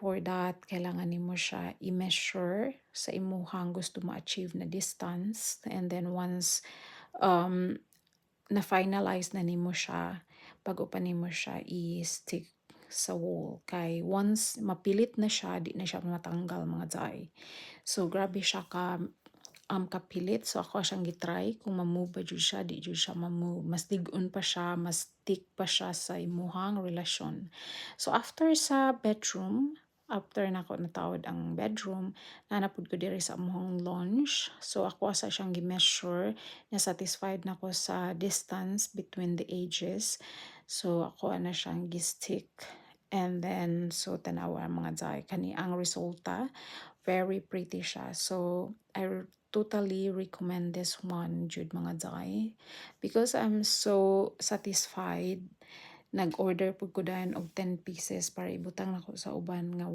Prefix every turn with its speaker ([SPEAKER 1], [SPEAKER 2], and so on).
[SPEAKER 1] for that, kailangan nimo siya i-measure sa imuhang gusto ma-achieve na distance. And then once um, na-finalize na nimo siya, bago pa nimo siya i-stick sa wall. Kay once mapilit na siya, di na siya matanggal mga day. So grabe siya kapilit. So ako siyang gitry kung ma-move ba jud siya, di jud siya ma-move. Mas dig-on pa siya, mas stick pa siya sa imuhang relasyon. So after sa bedroom, after nako natawad ang bedroom, nanapod ko diri sa amuhang lounge. So ako asa siyang gi-measure, na satisfied na ko sa distance between the edges. So ako ana siyang gi-stick. And then so tanawa mga day kani ang resulta, very pretty siya. So I totally recommend this one jud mga day because I'm so satisfied. Nag-order pud ko dayon og 10 pieces para ibutang nako sa uban nga